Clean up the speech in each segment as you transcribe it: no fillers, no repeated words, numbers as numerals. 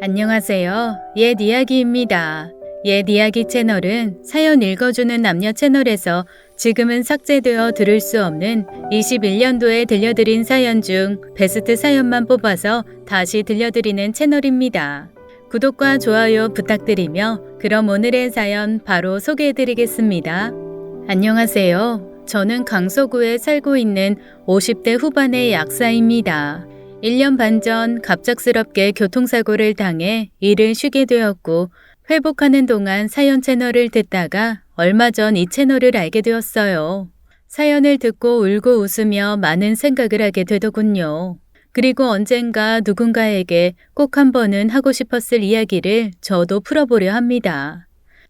안녕하세요. 옛 이야기입니다. 옛 이야기 채널은 사연 읽어주는 남녀 채널에서 지금은 삭제되어 들을 수 없는 21년도에 들려드린 사연 중 베스트 사연만 뽑아서 다시 들려드리는 채널입니다. 구독과 좋아요 부탁드리며 그럼 오늘의 사연 바로 소개해드리겠습니다. 안녕하세요. 저는 강서구에 살고 있는 50대 후반의 약사입니다. 1년 반 전 갑작스럽게 교통사고를 당해 일을 쉬게 되었고 회복하는 동안 사연 채널을 듣다가 얼마 전 이 채널을 알게 되었어요. 사연을 듣고 울고 웃으며 많은 생각을 하게 되더군요. 그리고 언젠가 누군가에게 꼭 한 번은 하고 싶었을 이야기를 저도 풀어보려 합니다.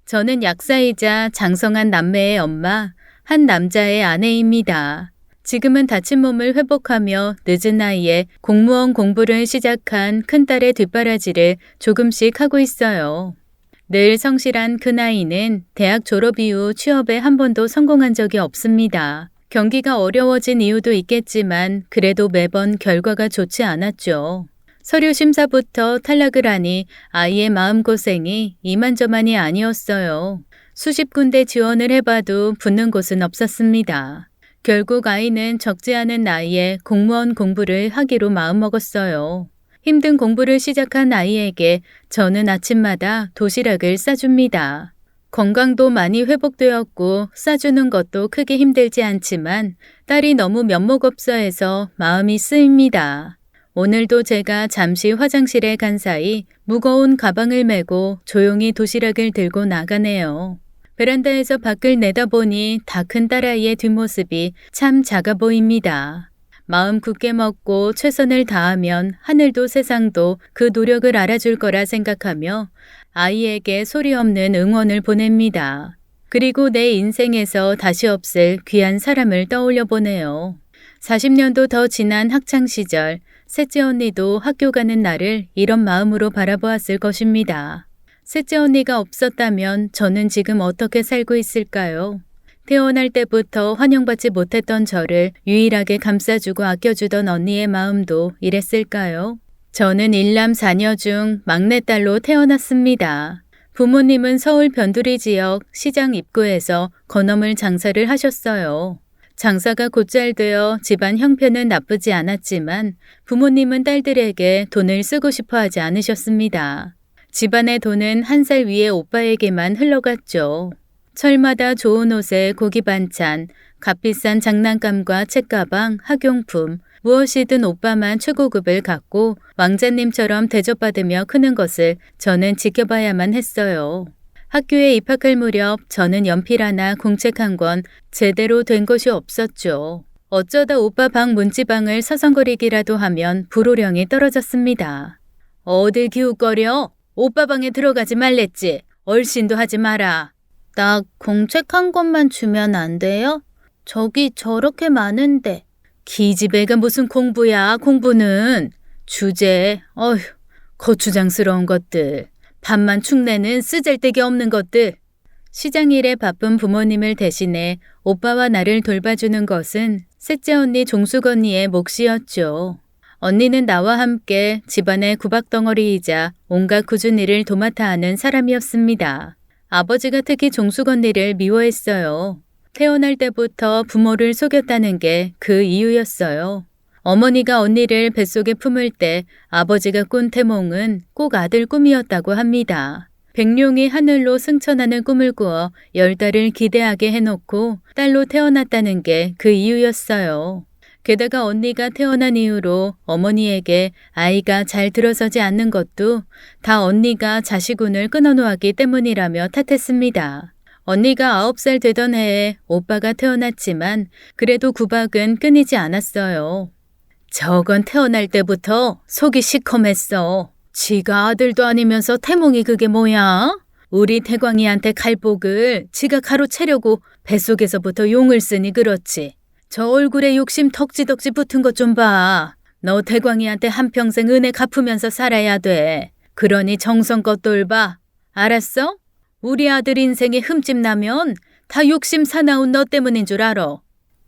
저는 약사이자 장성한 남매의 엄마, 한 남자의 아내입니다. 지금은 다친 몸을 회복하며 늦은 나이에 공무원 공부를 시작한 큰딸의 뒷바라지를 조금씩 하고 있어요. 늘 성실한 큰아이는 대학 졸업 이후 취업에 한 번도 성공한 적이 없습니다. 경기가 어려워진 이유도 있겠지만 그래도 매번 결과가 좋지 않았죠. 서류 심사부터 탈락을 하니 아이의 마음고생이 이만저만이 아니었어요. 수십 군데 지원을 해봐도 붙는 곳은 없었습니다. 결국 아이는 적지 않은 나이에 공무원 공부를 하기로 마음먹었어요. 힘든 공부를 시작한 아이에게 저는 아침마다 도시락을 싸줍니다. 건강도 많이 회복되었고 싸주는 것도 크게 힘들지 않지만 딸이 너무 면목없어 해서 마음이 쓰입니다. 오늘도 제가 잠시 화장실에 간 사이 무거운 가방을 메고 조용히 도시락을 들고 나가네요. 베란다에서 밖을 내다보니 다 큰 딸아이의 뒷모습이 참 작아 보입니다. 마음 굳게 먹고 최선을 다하면 하늘도 세상도 그 노력을 알아줄 거라 생각하며 아이에게 소리 없는 응원을 보냅니다. 그리고 내 인생에서 다시 없을 귀한 사람을 떠올려 보네요. 40년도 더 지난 학창시절 셋째 언니도 학교 가는 나를 이런 마음으로 바라보았을 것입니다. 셋째 언니가 없었다면 저는 지금 어떻게 살고 있을까요? 태어날 때부터 환영받지 못했던 저를 유일하게 감싸주고 아껴주던 언니의 마음도 이랬을까요? 저는 일남 4녀 중 막내딸로 태어났습니다. 부모님은 서울 변두리 지역 시장 입구에서 건어물 장사를 하셨어요. 장사가 곧잘되어 집안 형편은 나쁘지 않았지만 부모님은 딸들에게 돈을 쓰고 싶어 하지 않으셨습니다. 집안의 돈은 한 살 위의 오빠에게만 흘러갔죠. 철마다 좋은 옷에 고기 반찬, 값비싼 장난감과 책가방, 학용품, 무엇이든 오빠만 최고급을 갖고 왕자님처럼 대접받으며 크는 것을 저는 지켜봐야만 했어요. 학교에 입학할 무렵 저는 연필 하나, 공책 한 권 제대로 된 것이 없었죠. 어쩌다 오빠 방 문지방을 서성거리기라도 하면 불호령이 떨어졌습니다. 어딜 기웃거려? 오빠 방에 들어가지 말랬지. 얼씬도 하지 마라. 나 공책 한 권만 주면 안 돼요? 저기 저렇게 많은데. 기집애가 무슨 공부야, 공부는. 주제, 어휴, 거추장스러운 것들. 밥만 축내는 쓰잘데기 없는 것들. 시장 일에 바쁜 부모님을 대신해 오빠와 나를 돌봐주는 것은 셋째 언니 종숙 언니의 몫이었죠. 언니는 나와 함께 집안의 구박덩어리이자 온갖 굳은 일을 도맡아 하는 사람이었습니다. 아버지가 특히 종숙 언니를 미워했어요. 태어날 때부터 부모를 속였다는 게 그 이유였어요. 어머니가 언니를 뱃속에 품을 때 아버지가 꾼 태몽은 꼭 아들 꿈이었다고 합니다. 백룡이 하늘로 승천하는 꿈을 꾸어 10달을 기대하게 해놓고 딸로 태어났다는 게 그 이유였어요. 게다가 언니가 태어난 이후로 어머니에게 아이가 잘 들어서지 않는 것도 다 언니가 자식운을 끊어놓았기 때문이라며 탓했습니다. 언니가 9살 되던 해에 오빠가 태어났지만 그래도 구박은 끊이지 않았어요. 저건 태어날 때부터 속이 시커맸어. 지가 아들도 아니면서 태몽이 그게 뭐야? 우리 태광이한테 칼복을 지가 가로채려고 뱃속에서부터 용을 쓰니 그렇지. 저 얼굴에 욕심 덕지덕지 붙은 것 좀 봐. 너 태광이한테 한평생 은혜 갚으면서 살아야 돼. 그러니 정성껏 돌봐. 알았어? 우리 아들 인생에 흠집 나면 다 욕심 사나운 너 때문인 줄 알아.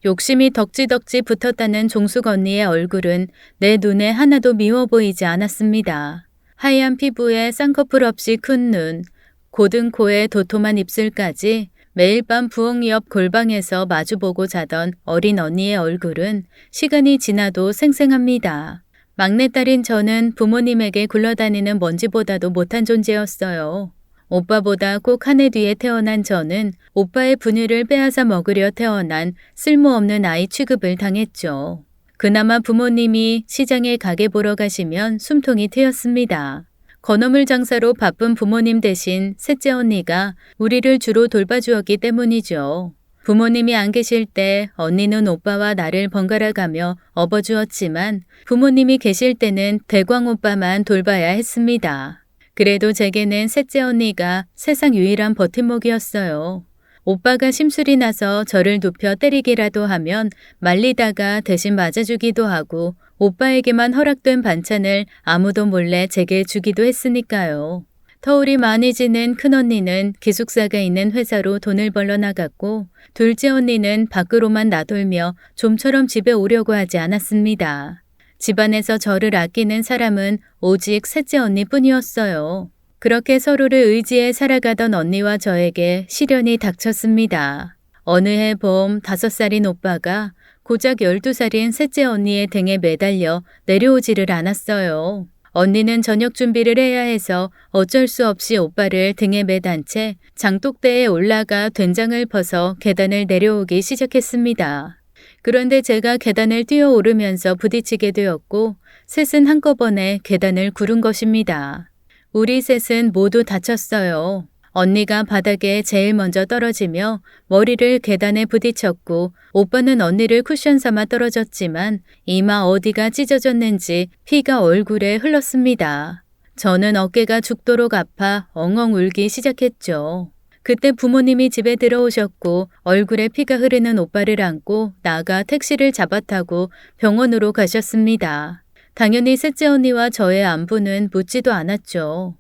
욕심이 덕지덕지 붙었다는 종숙 언니의 얼굴은 내 눈에 하나도 미워 보이지 않았습니다. 하얀 피부에 쌍꺼풀 없이 큰 눈, 고든 코에 도톰한 입술까지 매일 밤 부엌 옆 골방에서 마주보고 자던 어린 언니의 얼굴은 시간이 지나도 생생합니다. 막내딸인 저는 부모님에게 굴러다니는 먼지보다도 못한 존재였어요. 오빠보다 꼭 한 해 뒤에 태어난 저는 오빠의 분유를 빼앗아 먹으려 태어난 쓸모없는 아이 취급을 당했죠. 그나마 부모님이 시장에 가게 보러 가시면 숨통이 트였습니다. 건어물 장사로 바쁜 부모님 대신 셋째 언니가 우리를 주로 돌봐주었기 때문이죠. 부모님이 안 계실 때 언니는 오빠와 나를 번갈아 가며 업어주었지만 부모님이 계실 때는 대광 오빠만 돌봐야 했습니다. 그래도 제게는 셋째 언니가 세상 유일한 버팀목이었어요. 오빠가 심술이 나서 저를 눕혀 때리기라도 하면 말리다가 대신 맞아주기도 하고 오빠에게만 허락된 반찬을 아무도 몰래 제게 주기도 했으니까요. 터울이 많이 지는 큰언니는 기숙사가 있는 회사로 돈을 벌러 나갔고 둘째 언니는 밖으로만 나돌며 좀처럼 집에 오려고 하지 않았습니다. 집안에서 저를 아끼는 사람은 오직 셋째 언니뿐이었어요. 그렇게 서로를 의지해 살아가던 언니와 저에게 시련이 닥쳤습니다. 어느 해 봄 5살인 오빠가 고작 12살인 셋째 언니의 등에 매달려 내려오지를 않았어요. 언니는 저녁 준비를 해야 해서 어쩔 수 없이 오빠를 등에 매단 채 장독대에 올라가 된장을 퍼서 계단을 내려오기 시작했습니다. 그런데 제가 계단을 뛰어오르면서 부딪히게 되었고 셋은 한꺼번에 계단을 구른 것입니다. 우리 셋은 모두 다쳤어요. 언니가 바닥에 제일 먼저 떨어지며 머리를 계단에 부딪혔고 오빠는 언니를 쿠션 삼아 떨어졌지만 이마 어디가 찢어졌는지 피가 얼굴에 흘렀습니다. 저는 어깨가 죽도록 아파 엉엉 울기 시작했죠. 그때 부모님이 집에 들어오셨고 얼굴에 피가 흐르는 오빠를 안고 나가 택시를 잡아타고 병원으로 가셨습니다. 당연히 셋째 언니와 저의 안부는 묻지도 않았죠.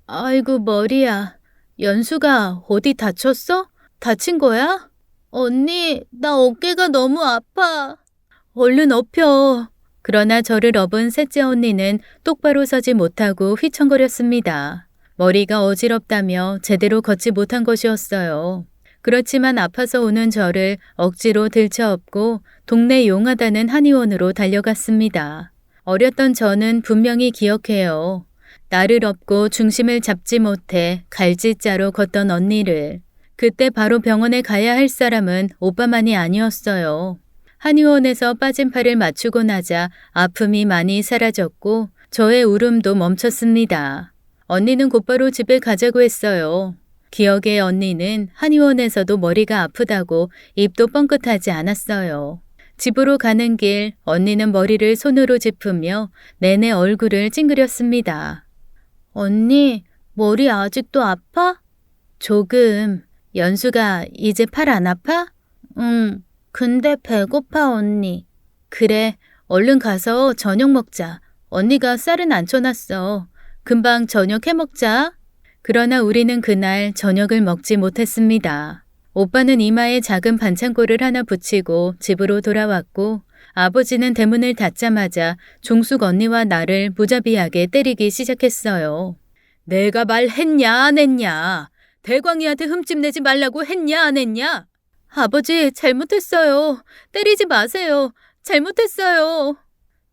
아이고 머리야. 연수가 어디 다쳤어? 다친 거야? 언니, 나 어깨가 너무 아파. 얼른 엎혀. 그러나 저를 업은 셋째 언니는 똑바로 서지 못하고 휘청거렸습니다. 머리가 어지럽다며 제대로 걷지 못한 것이었어요. 그렇지만 아파서 오는 저를 억지로 들쳐업고 동네 용하다는 한의원으로 달려갔습니다. 어렸던 저는 분명히 기억해요. 나를 업고 중심을 잡지 못해 갈짓자로 걷던 언니를. 그때 바로 병원에 가야 할 사람은 오빠만이 아니었어요. 한의원에서 빠진 팔을 맞추고 나자 아픔이 많이 사라졌고 저의 울음도 멈췄습니다. 언니는 곧바로 집에 가자고 했어요. 기억에 언니는 한의원에서도 머리가 아프다고 입도 뻥끗하지 않았어요. 집으로 가는 길 언니는 머리를 손으로 짚으며 내내 얼굴을 찡그렸습니다. 언니, 머리 아직도 아파? 조금. 연수가 이제 팔 안 아파? 응, 근데 배고파 언니. 그래, 얼른 가서 저녁 먹자. 언니가 쌀은 안 쳐놨어. 금방 저녁 해 먹자. 그러나 우리는 그날 저녁을 먹지 못했습니다. 오빠는 이마에 작은 반창고를 하나 붙이고 집으로 돌아왔고 아버지는 대문을 닫자마자 종숙 언니와 나를 무자비하게 때리기 시작했어요. 내가 말했냐 안 했냐? 대광이한테 흠집 내지 말라고 했냐 안 했냐? 아버지 잘못했어요. 때리지 마세요. 잘못했어요.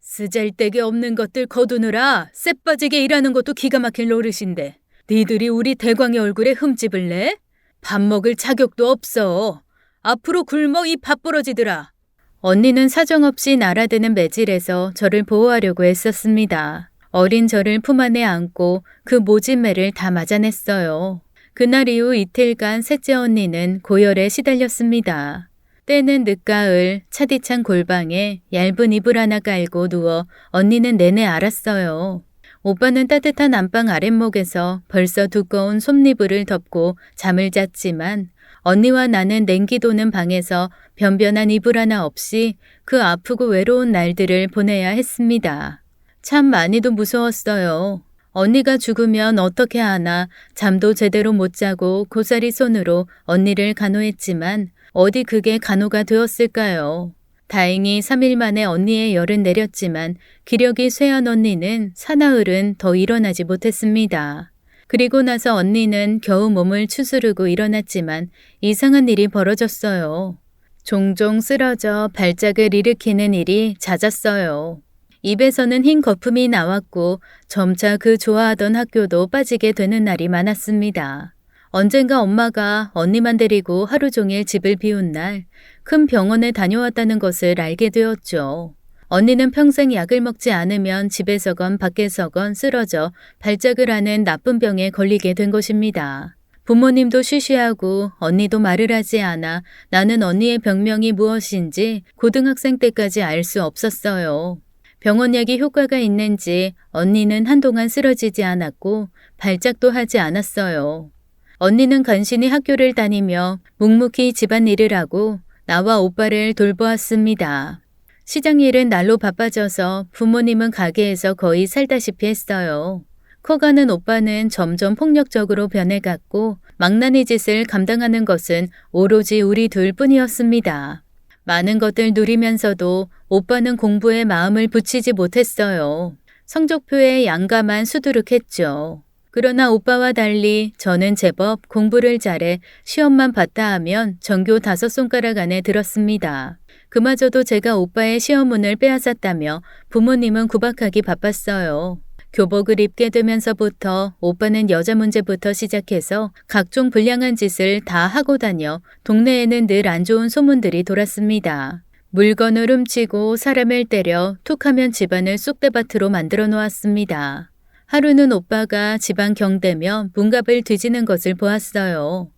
쓰잘데기 없는 것들 거두느라 쎄빠지게 일하는 것도 기가 막힐 노릇인데 니들이 우리 대광이 얼굴에 흠집을 내? 밥 먹을 자격도 없어. 앞으로 굶어 이 밥벌어지들아. 언니는 사정없이 날아드는 매질에서 저를 보호하려고 애썼습니다. 어린 저를 품 안에 안고 그 모진 매를 다 맞아냈어요. 그날 이후 이틀간 셋째 언니는 고열에 시달렸습니다. 때는 늦가을 차디찬 골방에 얇은 이불 하나 깔고 누워 언니는 내내 앓았어요. 오빠는 따뜻한 안방 아랫목에서 벌써 두꺼운 솜니불을 덮고 잠을 잤지만 언니와 나는 냉기 도는 방에서 변변한 이불 하나 없이 그 아프고 외로운 날들을 보내야 했습니다. 참 많이도 무서웠어요. 언니가 죽으면 어떻게 하나 잠도 제대로 못 자고 고사리 손으로 언니를 간호했지만 어디 그게 간호가 되었을까요? 다행히 3일 만에 언니의 열은 내렸지만 기력이 쇠한 언니는 사나흘은 더 일어나지 못했습니다. 그리고 나서 언니는 겨우 몸을 추스르고 일어났지만 이상한 일이 벌어졌어요. 종종 쓰러져 발작을 일으키는 일이 잦았어요. 입에서는 흰 거품이 나왔고 점차 그 좋아하던 학교도 빠지게 되는 날이 많았습니다. 언젠가 엄마가 언니만 데리고 하루 종일 집을 비운 날 큰 병원에 다녀왔다는 것을 알게 되었죠. 언니는 평생 약을 먹지 않으면 집에서건 밖에서건 쓰러져 발작을 하는 나쁜 병에 걸리게 된 것입니다. 부모님도 쉬쉬하고 언니도 말을 하지 않아 나는 언니의 병명이 무엇인지 고등학생 때까지 알 수 없었어요. 병원약이 효과가 있는지 언니는 한동안 쓰러지지 않았고 발작도 하지 않았어요. 언니는 간신히 학교를 다니며 묵묵히 집안일을 하고 나와 오빠를 돌보았습니다. 시장 일은 날로 바빠져서 부모님은 가게에서 거의 살다시피 했어요. 커가는 오빠는 점점 폭력적으로 변해갔고 망나니 짓을 감당하는 것은 오로지 우리 둘뿐이었습니다. 많은 것들 누리면서도 오빠는 공부에 마음을 붙이지 못했어요. 성적표에 양가만 수두룩했죠. 그러나 오빠와 달리 저는 제법 공부를 잘해 시험만 봤다 하면 전교 5손가락 안에 들었습니다. 그마저도 제가 오빠의 시험운을 빼앗았다며 부모님은 구박하기 바빴어요. 교복을 입게 되면서부터 오빠는 여자 문제부터 시작해서 각종 불량한 짓을 다 하고 다녀 동네에는 늘 안 좋은 소문들이 돌았습니다. 물건을 훔치고 사람을 때려 툭하면 집안을 쑥대밭으로 만들어 놓았습니다. 하루는 오빠가 집안 경대며 문갑을 뒤지는 것을 보았어요.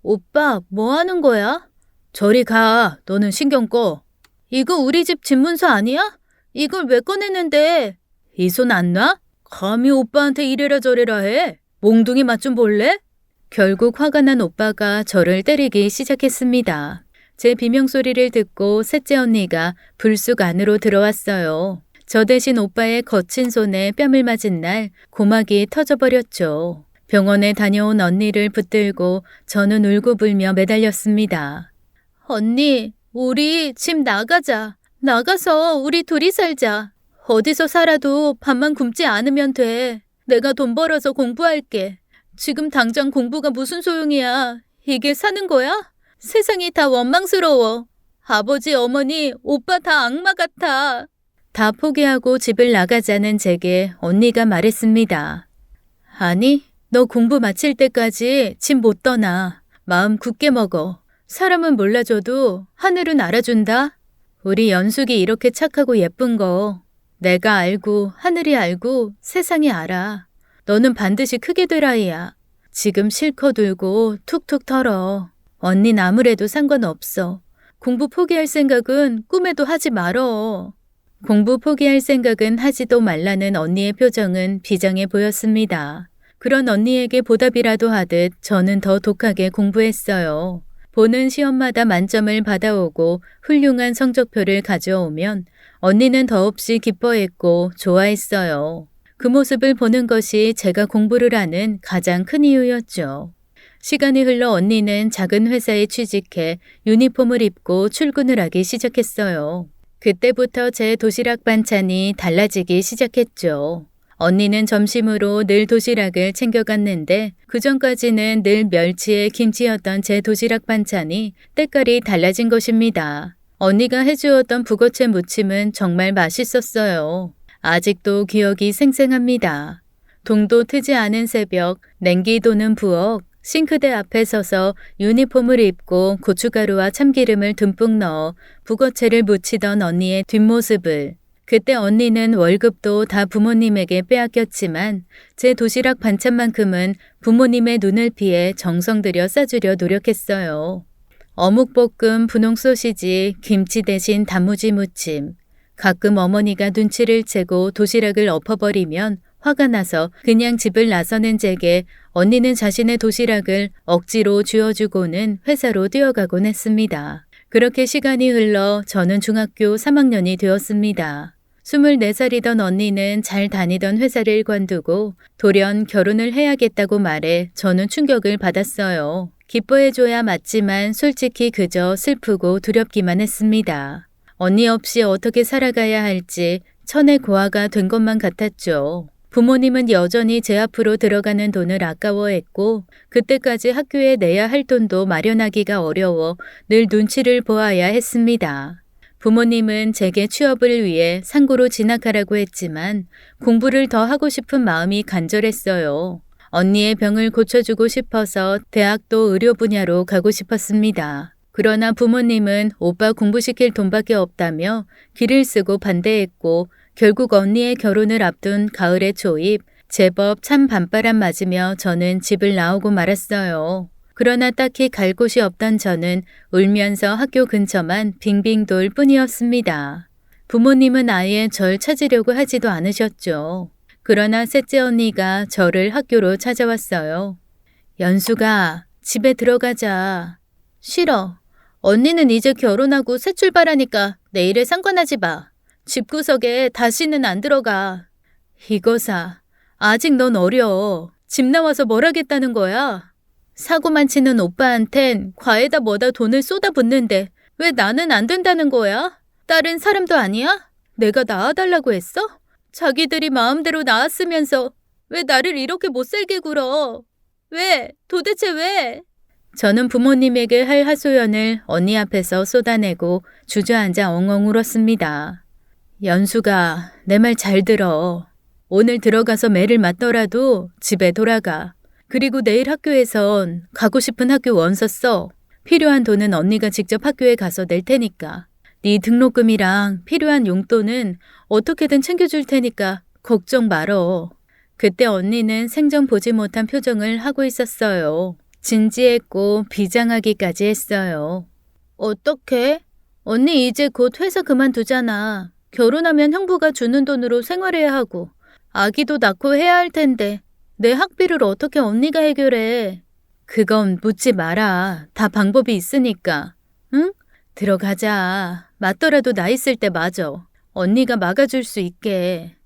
오빠, 뭐 하는 거야? 저리 가. 너는 신경 꺼. 이거 우리 집 집문서 아니야? 이걸 왜 꺼내는데? 이 손 안 놔? 감히 오빠한테 이래라 저래라 해. 몽둥이 맛 좀 볼래? 결국 화가 난 오빠가 저를 때리기 시작했습니다. 제 비명소리를 듣고 셋째 언니가 불쑥 안으로 들어왔어요. 저 대신 오빠의 거친 손에 뺨을 맞은 날 고막이 터져버렸죠. 병원에 다녀온 언니를 붙들고 저는 울고불며 매달렸습니다. 언니, 우리 집 나가자. 나가서 우리 둘이 살자. 어디서 살아도 밥만 굶지 않으면 돼. 내가 돈 벌어서 공부할게. 지금 당장 공부가 무슨 소용이야. 이게 사는 거야? 세상이 다 원망스러워. 아버지, 어머니, 오빠 다 악마 같아. 다 포기하고 집을 나가자는 제게 언니가 말했습니다. 아니, 너 공부 마칠 때까지 집 못 떠나. 마음 굳게 먹어. 사람은 몰라줘도 하늘은 알아준다. 우리 연숙이 이렇게 착하고 예쁜 거 내가 알고 하늘이 알고 세상이 알아. 너는 반드시 크게 될 아이야. 지금 실컷 울고 툭툭 털어. 언닌 아무래도 상관없어. 공부 포기할 생각은 꿈에도 하지 말어. 공부 포기할 생각은 하지도 말라는 언니의 표정은 비장해 보였습니다. 그런 언니에게 보답이라도 하듯 저는 더 독하게 공부했어요. 보는 시험마다 만점을 받아오고 훌륭한 성적표를 가져오면 언니는 더없이 기뻐했고 좋아했어요. 그 모습을 보는 것이 제가 공부를 하는 가장 큰 이유였죠. 시간이 흘러 언니는 작은 회사에 취직해 유니폼을 입고 출근을 하기 시작했어요. 그때부터 제 도시락 반찬이 달라지기 시작했죠. 언니는 점심으로 늘 도시락을 챙겨갔는데 그전까지는 늘 멸치에 김치였던 제 도시락 반찬이 때깔이 달라진 것입니다. 언니가 해주었던 북어채 무침은 정말 맛있었어요. 아직도 기억이 생생합니다. 동도 트지 않은 새벽, 냉기 도는 부엌, 싱크대 앞에 서서 유니폼을 입고 고춧가루와 참기름을 듬뿍 넣어 북어채를 무치던 언니의 뒷모습을, 그때 언니는 월급도 다 부모님에게 빼앗겼지만 제 도시락 반찬만큼은 부모님의 눈을 피해 정성 들여 싸주려 노력했어요. 어묵볶음, 분홍 소시지, 김치 대신 단무지 무침. 가끔 어머니가 눈치를 채고 도시락을 엎어버리면 화가 나서 그냥 집을 나서는 제게 언니는 자신의 도시락을 억지로 쥐어주고는 회사로 뛰어가곤 했습니다. 그렇게 시간이 흘러 저는 중학교 3학년이 되었습니다. 24살이던 언니는 잘 다니던 회사를 관두고 돌연 결혼을 해야겠다고 말해 저는 충격을 받았어요. 기뻐해줘야 맞지만 솔직히 그저 슬프고 두렵기만 했습니다. 언니 없이 어떻게 살아가야 할지 천의 고아가 된 것만 같았죠. 부모님은 여전히 제 앞으로 들어가는 돈을 아까워했고 그때까지 학교에 내야 할 돈도 마련하기가 어려워 늘 눈치를 보아야 했습니다. 부모님은 제게 취업을 위해 상고로 진학하라고 했지만 공부를 더 하고 싶은 마음이 간절했어요. 언니의 병을 고쳐주고 싶어서 대학도 의료 분야로 가고 싶었습니다. 그러나 부모님은 오빠 공부시킬 돈밖에 없다며 길을 쓰고 반대했고 결국 언니의 결혼을 앞둔 가을의 초입, 제법 찬 밤바람 맞으며 저는 집을 나오고 말았어요. 그러나 딱히 갈 곳이 없던 저는 울면서 학교 근처만 빙빙 돌 뿐이었습니다. 부모님은 아예 절 찾으려고 하지도 않으셨죠. 그러나 셋째 언니가 저를 학교로 찾아왔어요. 연수가 집에 들어가자. 싫어. 언니는 이제 결혼하고 새 출발하니까 내일에 상관하지 마. 집구석에 다시는 안 들어가. 이거사, 아직 넌 어려. 집 나와서 뭘 하겠다는 거야? 사고만 치는 오빠한텐 과에다 뭐다 돈을 쏟아붓는데 왜 나는 안 된다는 거야? 딸은 사람도 아니야? 내가 낳아달라고 했어? 자기들이 마음대로 낳았으면서 왜 나를 이렇게 못살게 굴어? 왜? 도대체 왜? 저는 부모님에게 할 하소연을 언니 앞에서 쏟아내고 주저앉아 엉엉 울었습니다. 연수가 내 말 잘 들어. 오늘 들어가서 매를 맞더라도 집에 돌아가. 그리고 내일 학교에선 가고 싶은 학교 원서 써. 필요한 돈은 언니가 직접 학교에 가서 낼 테니까. 네 등록금이랑 필요한 용돈은 어떻게든 챙겨줄 테니까 걱정 말어. 그때 언니는 생전 보지 못한 표정을 하고 있었어요. 진지했고 비장하기까지 했어요. 어떡해? 언니 이제 곧 회사 그만두잖아. 결혼하면 형부가 주는 돈으로 생활해야 하고 아기도 낳고 해야 할 텐데 내 학비를 어떻게 언니가 해결해? 그건 묻지 마라. 다 방법이 있으니까. 응? 들어가자. 맞더라도 나 있을 때 맞어. 언니가 막아줄 수 있게.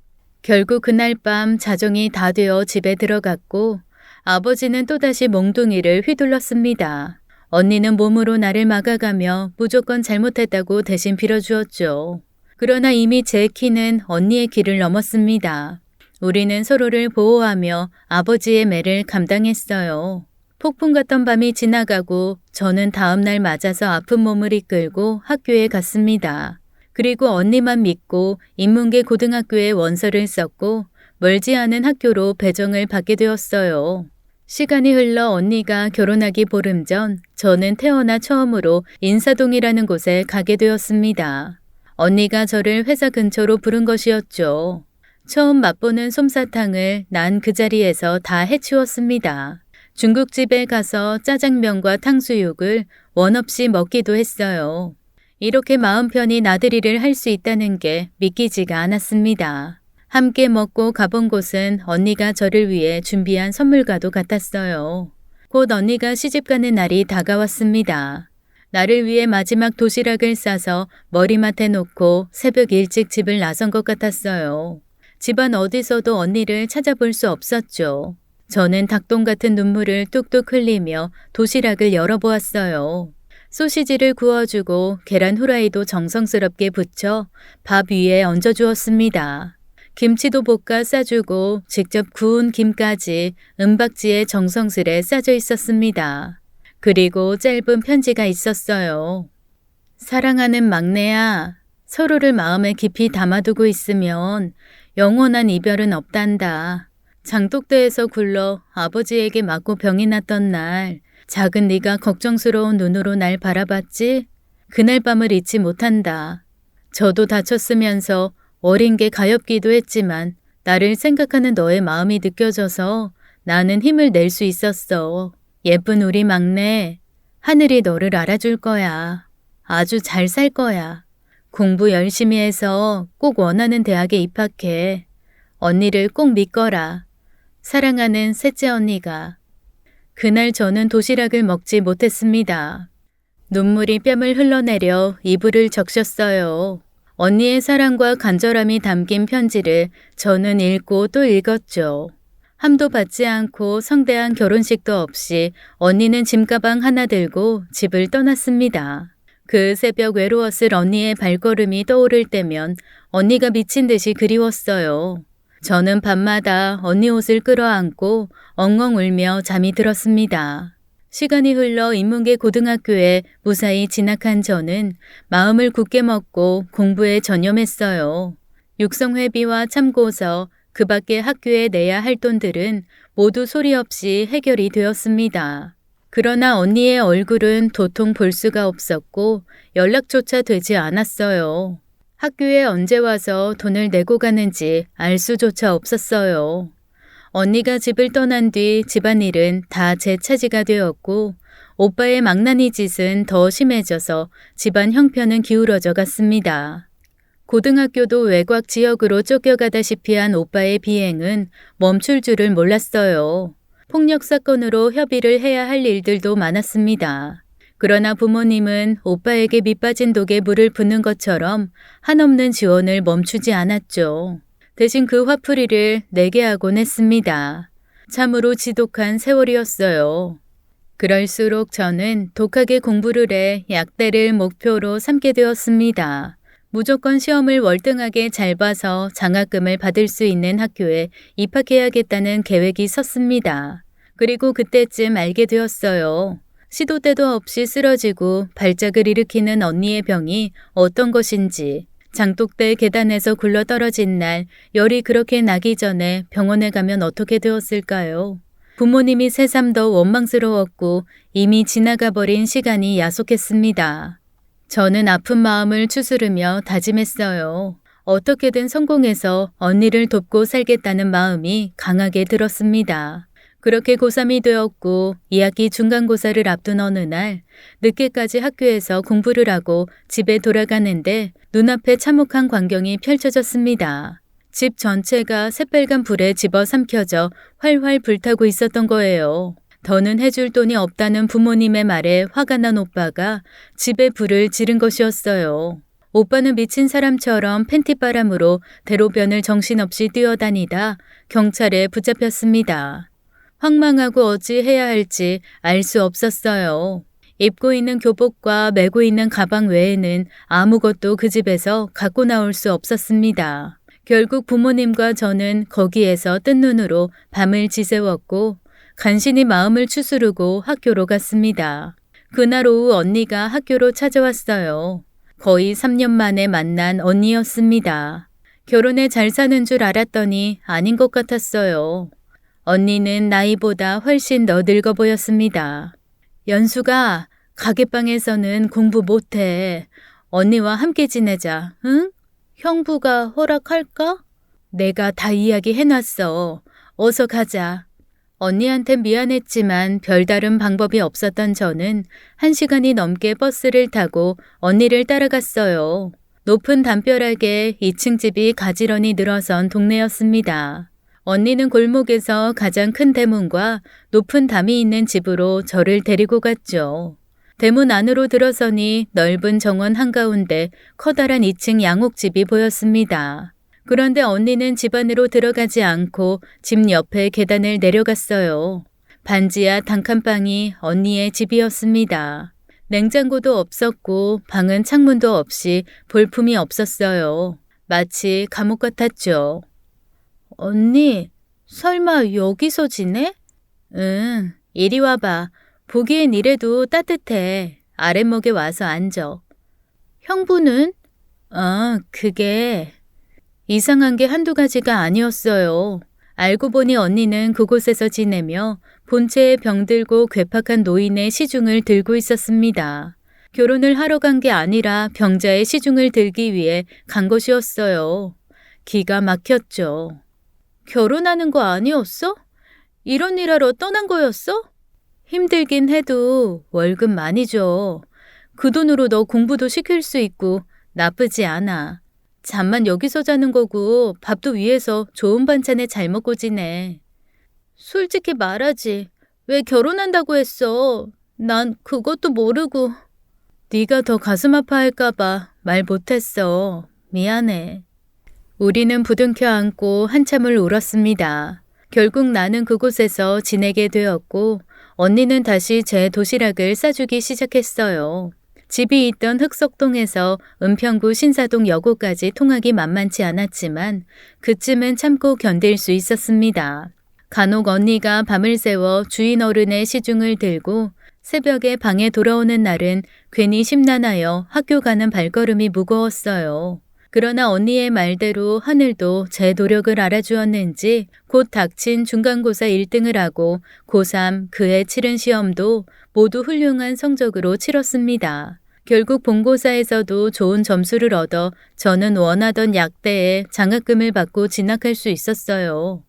결국 그날 밤 자정이 다 되어 집에 들어갔고 아버지는 또다시 몽둥이를 휘둘렀습니다. 언니는 몸으로 나를 막아가며 무조건 잘못했다고 대신 빌어주었죠. 그러나 이미 제 키는 언니의 키를 넘었습니다. 우리는 서로를 보호하며 아버지의 매를 감당했어요. 폭풍 같던 밤이 지나가고 저는 다음 날 맞아서 아픈 몸을 이끌고 학교에 갔습니다. 그리고 언니만 믿고 인문계 고등학교에 원서를 썼고 멀지 않은 학교로 배정을 받게 되었어요. 시간이 흘러 언니가 결혼하기 보름 전 저는 태어나 처음으로 인사동이라는 곳에 가게 되었습니다. 언니가 저를 회사 근처로 부른 것이었죠. 처음 맛보는 솜사탕을 난 그 자리에서 다 해치웠습니다. 중국집에 가서 짜장면과 탕수육을 원 없이 먹기도 했어요. 이렇게 마음 편히 나들이를 할 수 있다는 게 믿기지가 않았습니다. 함께 먹고 가본 곳은 언니가 저를 위해 준비한 선물과도 같았어요. 곧 언니가 시집가는 날이 다가왔습니다. 나를 위해 마지막 도시락을 싸서 머리맡에 놓고 새벽 일찍 집을 나선 것 같았어요. 집안 어디서도 언니를 찾아볼 수 없었죠. 저는 닭똥 같은 눈물을 뚝뚝 흘리며 도시락을 열어보았어요. 소시지를 구워주고 계란 후라이도 정성스럽게 부쳐 밥 위에 얹어주었습니다. 김치도 볶아 싸주고 직접 구운 김까지 은박지에 정성스레 싸져 있었습니다. 그리고 짧은 편지가 있었어요. 사랑하는 막내야, 서로를 마음에 깊이 담아두고 있으면 영원한 이별은 없단다. 장독대에서 굴러 아버지에게 맞고 병이 났던 날 작은 네가 걱정스러운 눈으로 날 바라봤지? 그날 밤을 잊지 못한다. 저도 다쳤으면서 어린 게 가엾기도 했지만 나를 생각하는 너의 마음이 느껴져서 나는 힘을 낼 수 있었어. 예쁜 우리 막내, 하늘이 너를 알아줄 거야. 아주 잘 살 거야. 공부 열심히 해서 꼭 원하는 대학에 입학해. 언니를 꼭 믿거라. 사랑하는 셋째 언니가. 그날 저는 도시락을 먹지 못했습니다. 눈물이 뺨을 흘러내려 이불을 적셨어요. 언니의 사랑과 간절함이 담긴 편지를 저는 읽고 또 읽었죠. 함도 받지 않고 성대한 결혼식도 없이 언니는 짐가방 하나 들고 집을 떠났습니다. 그 새벽 외로웠을 언니의 발걸음이 떠오를 때면 언니가 미친 듯이 그리웠어요. 저는 밤마다 언니 옷을 끌어안고 엉엉 울며 잠이 들었습니다. 시간이 흘러 인문계 고등학교에 무사히 진학한 저는 마음을 굳게 먹고 공부에 전념했어요. 육성회비와 참고서, 그 밖에 학교에 내야 할 돈들은 모두 소리 없이 해결이 되었습니다. 그러나 언니의 얼굴은 도통 볼 수가 없었고 연락조차 되지 않았어요. 학교에 언제 와서 돈을 내고 가는지 알 수조차 없었어요. 언니가 집을 떠난 뒤 집안일은 다 제 차지가 되었고 오빠의 망나니 짓은 더 심해져서 집안 형편은 기울어져 갔습니다. 고등학교도 외곽 지역으로 쫓겨가다시피 한 오빠의 비행은 멈출 줄을 몰랐어요. 폭력 사건으로 협의를 해야 할 일들도 많았습니다. 그러나 부모님은 오빠에게 밑빠진 독에 물을 붓는 것처럼 한없는 지원을 멈추지 않았죠. 대신 그 화풀이를 내게 하곤 했습니다. 참으로 지독한 세월이었어요. 그럴수록 저는 독하게 공부를 해 약대를 목표로 삼게 되었습니다. 무조건 시험을 월등하게 잘 봐서 장학금을 받을 수 있는 학교에 입학해야겠다는 계획이 섰습니다. 그리고 그때쯤 알게 되었어요. 시도 때도 없이 쓰러지고 발작을 일으키는 언니의 병이 어떤 것인지. 장독대 계단에서 굴러 떨어진 날 열이 그렇게 나기 전에 병원에 가면 어떻게 되었을까요? 부모님이 새삼 더 원망스러웠고 이미 지나가 버린 시간이 야속했습니다. 저는 아픈 마음을 추스르며 다짐했어요. 어떻게든 성공해서 언니를 돕고 살겠다는 마음이 강하게 들었습니다. 그렇게 고3이 되었고 2학기 중간고사를 앞둔 어느 날 늦게까지 학교에서 공부를 하고 집에 돌아가는데 눈앞에 참혹한 광경이 펼쳐졌습니다. 집 전체가 새빨간 불에 집어삼켜져 활활 불타고 있었던 거예요. 더는 해줄 돈이 없다는 부모님의 말에 화가 난 오빠가 집에 불을 지른 것이었어요. 오빠는 미친 사람처럼 팬티바람으로 대로변을 정신없이 뛰어다니다 경찰에 붙잡혔습니다. 황망하고 어찌해야 할지 알 수 없었어요. 입고 있는 교복과 메고 있는 가방 외에는 아무것도 그 집에서 갖고 나올 수 없었습니다. 결국 부모님과 저는 거기에서 뜬 눈으로 밤을 지새웠고 간신히 마음을 추스르고 학교로 갔습니다. 그날 오후 언니가 학교로 찾아왔어요. 거의 3년 만에 만난 언니였습니다. 결혼에 잘 사는 줄 알았더니 아닌 것 같았어요. 언니는 나이보다 훨씬 더 늙어 보였습니다. 연수가 가게방에서는 공부 못해. 언니와 함께 지내자, 응? 형부가 허락할까? 내가 다 이야기해놨어. 어서 가자. 언니한텐 미안했지만 별다른 방법이 없었던 저는 1시간이 넘게 버스를 타고 언니를 따라갔어요. 높은 담벼락에 2층 집이 가지런히 늘어선 동네였습니다. 언니는 골목에서 가장 큰 대문과 높은 담이 있는 집으로 저를 데리고 갔죠. 대문 안으로 들어서니 넓은 정원 한가운데 커다란 2층 양옥집이 보였습니다. 그런데 언니는 집 안으로 들어가지 않고 집 옆에 계단을 내려갔어요. 반지하 단칸방이 언니의 집이었습니다. 냉장고도 없었고 방은 창문도 없이 볼품이 없었어요. 마치 감옥 같았죠. 언니, 설마 여기서 지내? 응, 이리 와봐. 보기엔 이래도 따뜻해. 아랫목에 와서 앉아. 형부는? 그게 이상한 게 한두 가지가 아니었어요. 알고 보니 언니는 그곳에서 지내며 본체에 병들고 괴팍한 노인의 시중을 들고 있었습니다. 결혼을 하러 간 게 아니라 병자의 시중을 들기 위해 간 것이었어요. 기가 막혔죠. 결혼하는 거 아니었어? 이런 일 하러 떠난 거였어? 힘들긴 해도 월급 많이 줘. 그 돈으로 너 공부도 시킬 수 있고 나쁘지 않아. 잠만 여기서 자는 거고 밥도 위에서 좋은 반찬에 잘 먹고 지내. 솔직히 말하지. 왜 결혼한다고 했어? 난 그것도 모르고. 네가 더 가슴 아파할까 봐 말 못했어. 미안해. 우리는 부둥켜 안고 한참을 울었습니다. 결국 나는 그곳에서 지내게 되었고 언니는 다시 제 도시락을 싸주기 시작했어요. 집이 있던 흑석동에서 은평구 신사동 여고까지 통학이 만만치 않았지만 그쯤은 참고 견딜 수 있었습니다. 간혹 언니가 밤을 새워 주인 어른의 시중을 들고 새벽에 방에 돌아오는 날은 괜히 심란하여 학교 가는 발걸음이 무거웠어요. 그러나 언니의 말대로 하늘도 제 노력을 알아주었는지 곧 닥친 중간고사 1등을 하고 고3 그해 치른 시험도 모두 훌륭한 성적으로 치렀습니다. 결국 본고사에서도 좋은 점수를 얻어 저는 원하던 약대에 장학금을 받고 진학할 수 있었어요.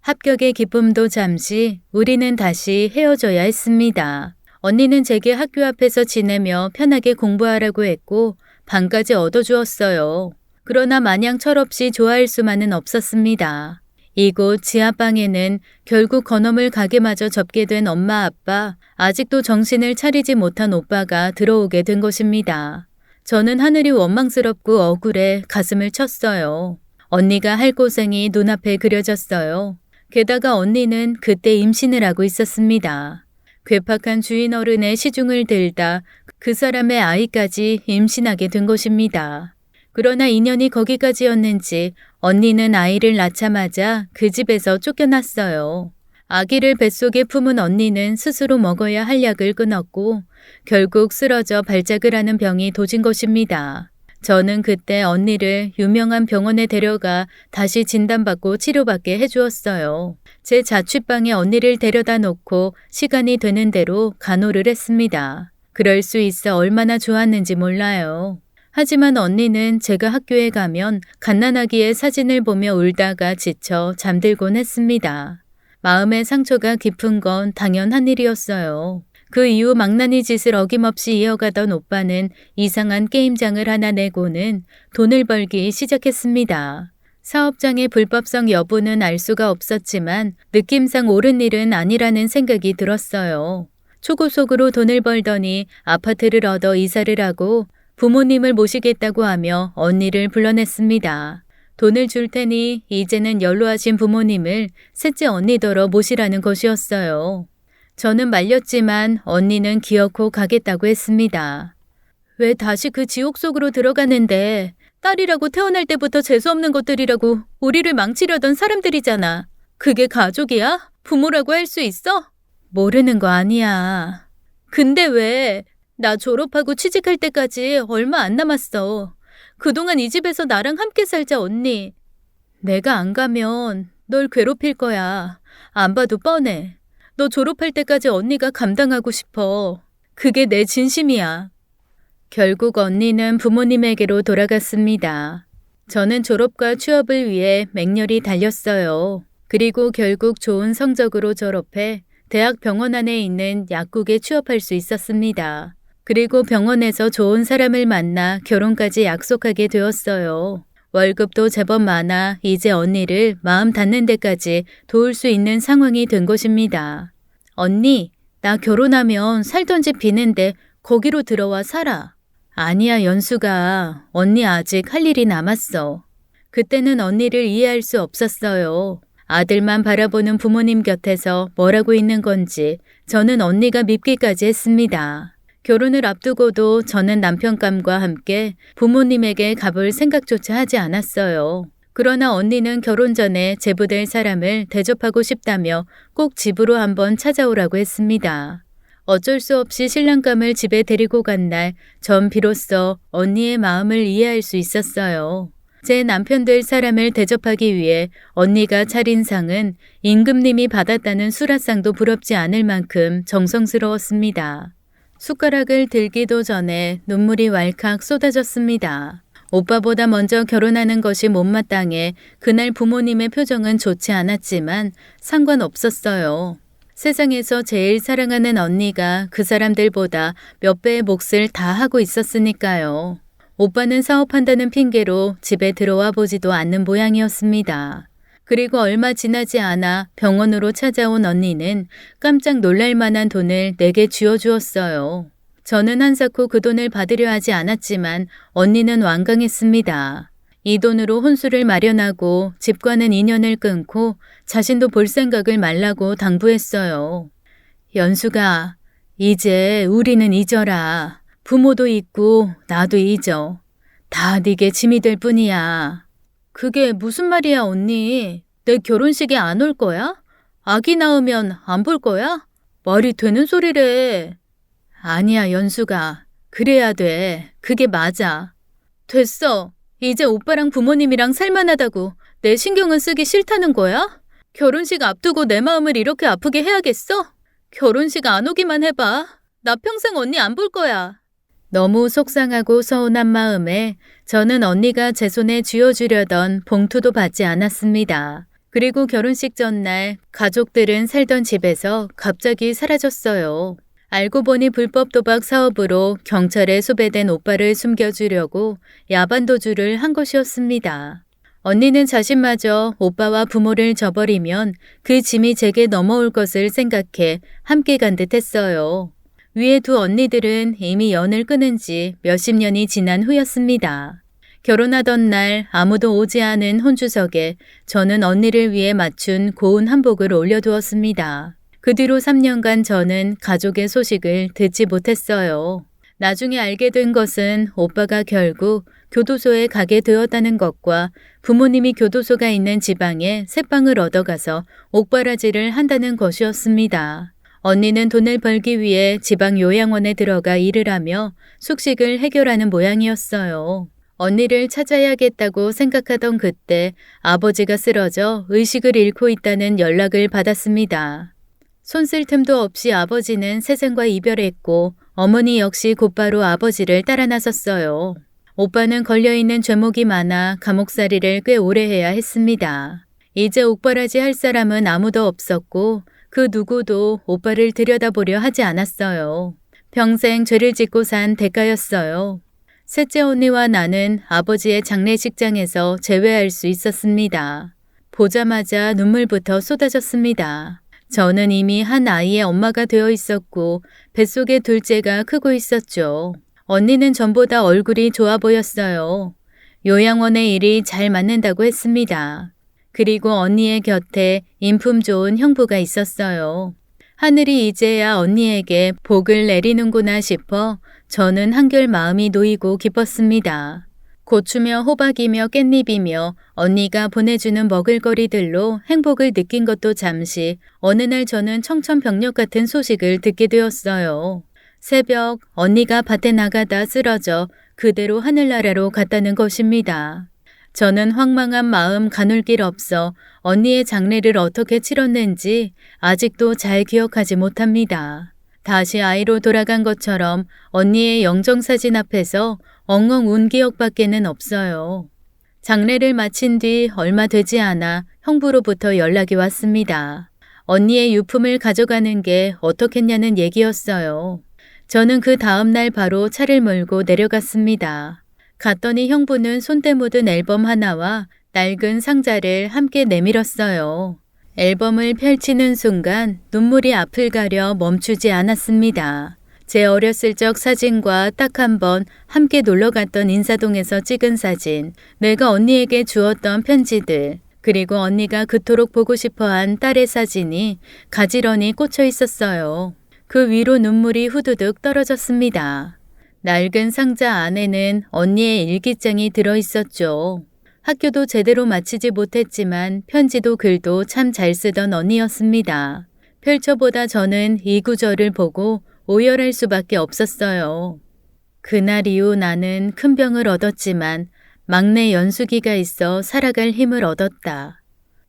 합격의 기쁨도 잠시 우리는 다시 헤어져야 했습니다. 언니는 제게 학교 앞에서 지내며 편하게 공부하라고 했고 방까지 얻어주었어요. 그러나 마냥 철없이 좋아할 수만은 없었습니다. 이곳 지하방에는 결국 건어물 가게마저 접게 된 엄마 아빠, 아직도 정신을 차리지 못한 오빠가 들어오게 된 것입니다. 저는 하늘이 원망스럽고 억울해 가슴을 쳤어요. 언니가 할 고생이 눈앞에 그려졌어요. 게다가 언니는 그때 임신을 하고 있었습니다. 괴팍한 주인 어른의 시중을 들다 그 사람의 아이까지 임신하게 된 것입니다. 그러나 인연이 거기까지였는지 언니는 아이를 낳자마자 그 집에서 쫓겨났어요. 아기를 뱃속에 품은 언니는 스스로 먹어야 할 약을 끊었고 결국 쓰러져 발작을 하는 병이 도진 것입니다. 저는 그때 언니를 유명한 병원에 데려가 다시 진단받고 치료받게 해주었어요. 제 자취방에 언니를 데려다 놓고 시간이 되는 대로 간호를 했습니다. 그럴 수 있어 얼마나 좋았는지 몰라요. 하지만 언니는 제가 학교에 가면 갓난아기의 사진을 보며 울다가 지쳐 잠들곤 했습니다. 마음의 상처가 깊은 건 당연한 일이었어요. 그 이후 망나니 짓을 어김없이 이어가던 오빠는 이상한 게임장을 하나 내고는 돈을 벌기 시작했습니다. 사업장의 불법성 여부는 알 수가 없었지만 느낌상 옳은 일은 아니라는 생각이 들었어요. 초고속으로 돈을 벌더니 아파트를 얻어 이사를 하고 부모님을 모시겠다고 하며 언니를 불러냈습니다. 돈을 줄 테니 이제는 연로하신 부모님을 셋째 언니더러 모시라는 것이었어요. 저는 말렸지만 언니는 기어코 가겠다고 했습니다. 왜 다시 그 지옥 속으로 들어가는데 딸이라고 태어날 때부터 재수없는 것들이라고 우리를 망치려던 사람들이잖아. 그게 가족이야? 부모라고 할 수 있어? 모르는 거 아니야. 근데 왜? 나 졸업하고 취직할 때까지 얼마 안 남았어. 그동안 이 집에서 나랑 함께 살자 언니. 내가 안 가면 널 괴롭힐 거야. 안 봐도 뻔해. 너 졸업할 때까지 언니가 감당하고 싶어. 그게 내 진심이야. 결국 언니는 부모님에게로 돌아갔습니다. 저는 졸업과 취업을 위해 맹렬히 달렸어요. 그리고 결국 좋은 성적으로 졸업해 대학 병원 안에 있는 약국에 취업할 수 있었습니다. 그리고 병원에서 좋은 사람을 만나 결혼까지 약속하게 되었어요. 월급도 제법 많아 이제 언니를 마음 닿는 데까지 도울 수 있는 상황이 된 것입니다. 언니, 나 결혼하면 살던 집 비는데 거기로 들어와 살아. 아니야, 연수가. 언니 아직 할 일이 남았어. 그때는 언니를 이해할 수 없었어요. 아들만 바라보는 부모님 곁에서 뭘 하고 있는 건지 저는 언니가 밉기까지 했습니다. 결혼을 앞두고도 저는 남편감과 함께 부모님에게 가볼 생각조차 하지 않았어요. 그러나 언니는 결혼 전에 제부될 사람을 대접하고 싶다며 꼭 집으로 한번 찾아오라고 했습니다. 어쩔 수 없이 신랑감을 집에 데리고 간 날 전 비로소 언니의 마음을 이해할 수 있었어요. 제 남편 될 사람을 대접하기 위해 언니가 차린 상은 임금님이 받았다는 수라상도 부럽지 않을 만큼 정성스러웠습니다. 숟가락을 들기도 전에 눈물이 왈칵 쏟아졌습니다. 오빠보다 먼저 결혼하는 것이 못마땅해 그날 부모님의 표정은 좋지 않았지만 상관없었어요. 세상에서 제일 사랑하는 언니가 그 사람들보다 몇 배의 몫을 다 하고 있었으니까요. 오빠는 사업한다는 핑계로 집에 들어와 보지도 않는 모양이었습니다. 그리고 얼마 지나지 않아 병원으로 찾아온 언니는 깜짝 놀랄 만한 돈을 내게 쥐어주었어요. 저는 한사코 그 돈을 받으려 하지 않았지만 언니는 완강했습니다. 이 돈으로 혼수를 마련하고 집과는 인연을 끊고 자신도 볼 생각을 말라고 당부했어요. 연수가, 이제 우리는 잊어라. 부모도 있고 나도 잊어. 다 네게 짐이 될 뿐이야. 그게 무슨 말이야, 언니? 내 결혼식에 안 올 거야? 아기 낳으면 안 볼 거야? 말이 되는 소리래. 아니야, 연수가. 그래야 돼. 그게 맞아. 됐어. 이제 오빠랑 부모님이랑 살만하다고 내 신경은 쓰기 싫다는 거야? 결혼식 앞두고 내 마음을 이렇게 아프게 해야겠어? 결혼식 안 오기만 해봐. 나 평생 언니 안 볼 거야. 너무 속상하고 서운한 마음에 저는 언니가 제 손에 쥐어주려던 봉투도 받지 않았습니다. 그리고 결혼식 전날 가족들은 살던 집에서 갑자기 사라졌어요. 알고 보니 불법 도박 사업으로 경찰에 수배된 오빠를 숨겨주려고 야반도주를 한 것이었습니다. 언니는 자신마저 오빠와 부모를 저버리면 그 짐이 제게 넘어올 것을 생각해 함께 간 듯 했어요. 위에 두 언니들은 이미 연을 끊은 지 몇십 년이 지난 후였습니다. 결혼하던 날 아무도 오지 않은 혼주석에 저는 언니를 위해 맞춘 고운 한복을 올려두었습니다. 그 뒤로 3년간 저는 가족의 소식을 듣지 못했어요. 나중에 알게 된 것은 오빠가 결국 교도소에 가게 되었다는 것과 부모님이 교도소가 있는 지방에 새빵을 얻어가서 옥바라지를 한다는 것이었습니다. 언니는 돈을 벌기 위해 지방 요양원에 들어가 일을 하며 숙식을 해결하는 모양이었어요. 언니를 찾아야겠다고 생각하던 그때 아버지가 쓰러져 의식을 잃고 있다는 연락을 받았습니다. 손쓸 틈도 없이 아버지는 세상과 이별했고 어머니 역시 곧바로 아버지를 따라 나섰어요. 오빠는 걸려있는 죄목이 많아 감옥살이를 꽤 오래 해야 했습니다. 이제 옥바라지 할 사람은 아무도 없었고 그 누구도 오빠를 들여다보려 하지 않았어요. 평생 죄를 짓고 산 대가였어요. 셋째 언니와 나는 아버지의 장례식장에서 재회할 수 있었습니다. 보자마자 눈물부터 쏟아졌습니다. 저는 이미 한 아이의 엄마가 되어 있었고 뱃속에 둘째가 크고 있었죠. 언니는 전보다 얼굴이 좋아 보였어요. 요양원의 일이 잘 맞는다고 했습니다. 그리고 언니의 곁에 인품 좋은 형부가 있었어요. 하늘이 이제야 언니에게 복을 내리는구나 싶어 저는 한결 마음이 놓이고 기뻤습니다. 고추며 호박이며 깻잎이며 언니가 보내주는 먹을거리들로 행복을 느낀 것도 잠시 어느 날 저는 청천벽력 같은 소식을 듣게 되었어요. 새벽 언니가 밭에 나가다 쓰러져 그대로 하늘나라로 갔다는 것입니다. 저는 황망한 마음 가눌 길 없어 언니의 장례를 어떻게 치렀는지 아직도 잘 기억하지 못합니다. 다시 아이로 돌아간 것처럼 언니의 영정사진 앞에서 엉엉 운 기억밖에는 없어요. 장례를 마친 뒤 얼마 되지 않아 형부로부터 연락이 왔습니다. 언니의 유품을 가져가는 게 어떻겠냐는 얘기였어요. 저는 그 다음날 바로 차를 몰고 내려갔습니다. 갔더니 형부는 손때 묻은 앨범 하나와 낡은 상자를 함께 내밀었어요. 앨범을 펼치는 순간 눈물이 앞을 가려 멈추지 않았습니다. 제 어렸을 적 사진과 딱 한 번 함께 놀러 갔던 인사동에서 찍은 사진, 내가 언니에게 주었던 편지들, 그리고 언니가 그토록 보고 싶어한 딸의 사진이 가지런히 꽂혀 있었어요. 그 위로 눈물이 후두둑 떨어졌습니다. 낡은 상자 안에는 언니의 일기장이 들어있었죠. 학교도 제대로 마치지 못했지만 편지도 글도 참 잘 쓰던 언니였습니다. 펼쳐보다 저는 이 구절을 보고 오열할 수밖에 없었어요. 그날 이후 나는 큰 병을 얻었지만 막내 연수기가 있어 살아갈 힘을 얻었다.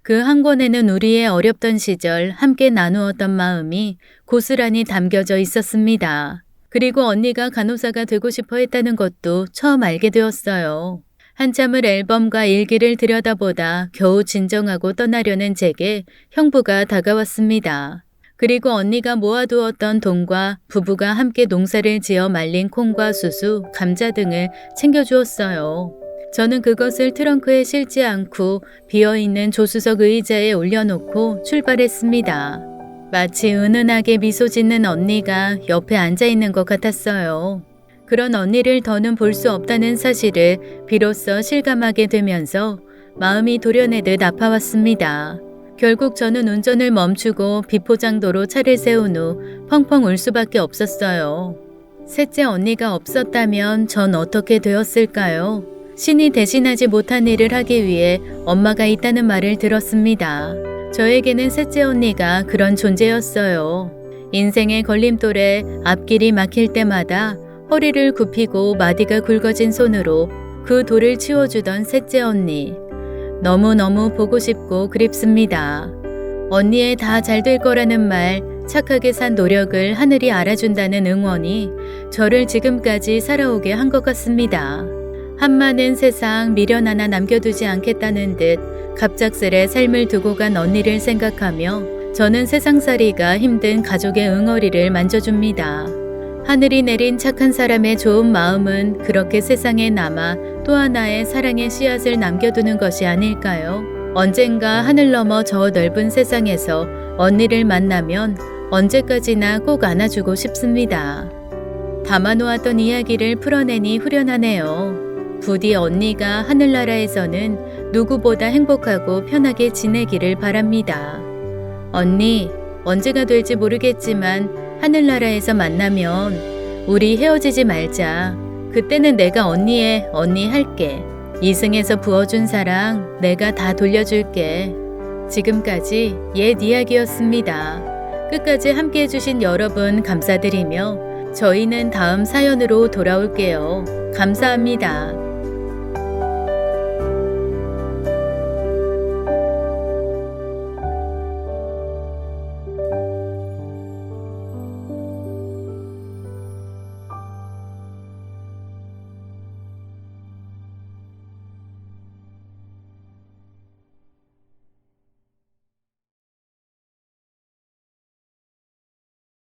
그 한 권에는 우리의 어렵던 시절 함께 나누었던 마음이 고스란히 담겨져 있었습니다. 그리고 언니가 간호사가 되고 싶어 했다는 것도 처음 알게 되었어요. 한참을 앨범과 일기를 들여다보다 겨우 진정하고 떠나려는 제게 형부가 다가왔습니다. 그리고 언니가 모아두었던 돈과 부부가 함께 농사를 지어 말린 콩과 수수, 감자 등을 챙겨주었어요. 저는 그것을 트렁크에 실지 않고 비어있는 조수석 의자에 올려놓고 출발했습니다. 마치 은은하게 미소 짓는 언니가 옆에 앉아있는 것 같았어요. 그런 언니를 더는 볼 수 없다는 사실을 비로소 실감하게 되면서 마음이 도려내듯 아파왔습니다. 결국 저는 운전을 멈추고 비포장도로 차를 세운 후 펑펑 울 수밖에 없었어요. 셋째 언니가 없었다면 전 어떻게 되었을까요? 신이 대신하지 못한 일을 하기 위해 엄마가 있다는 말을 들었습니다. 저에게는 셋째 언니가 그런 존재였어요. 인생의 걸림돌에 앞길이 막힐 때마다 허리를 굽히고 마디가 굵어진 손으로 그 돌을 치워주던 셋째 언니. 너무너무 보고 싶고 그립습니다. 언니의 다 잘 될 거라는 말, 착하게 산 노력을 하늘이 알아준다는 응원이 저를 지금까지 살아오게 한 것 같습니다. 한많은 세상 미련 하나 남겨두지 않겠다는 듯 갑작스레 삶을 두고 간 언니를 생각하며 저는 세상살이가 힘든 가족의 응어리를 만져줍니다. 하늘이 내린 착한 사람의 좋은 마음은 그렇게 세상에 남아 또 하나의 사랑의 씨앗을 남겨두는 것이 아닐까요? 언젠가 하늘 넘어 저 넓은 세상에서 언니를 만나면 언제까지나 꼭 안아주고 싶습니다. 담아놓았던 이야기를 풀어내니 후련하네요. 부디 언니가 하늘나라에서는 누구보다 행복하고 편하게 지내기를 바랍니다. 언니, 언제가 될지 모르겠지만 하늘나라에서 만나면 우리 헤어지지 말자. 그때는 내가 언니의 언니 할게. 이승에서 부어준 사랑 내가 다 돌려줄게. 지금까지 옛 이야기였습니다. 끝까지 함께 해주신 여러분 감사드리며 저희는 다음 사연으로 돌아올게요. 감사합니다.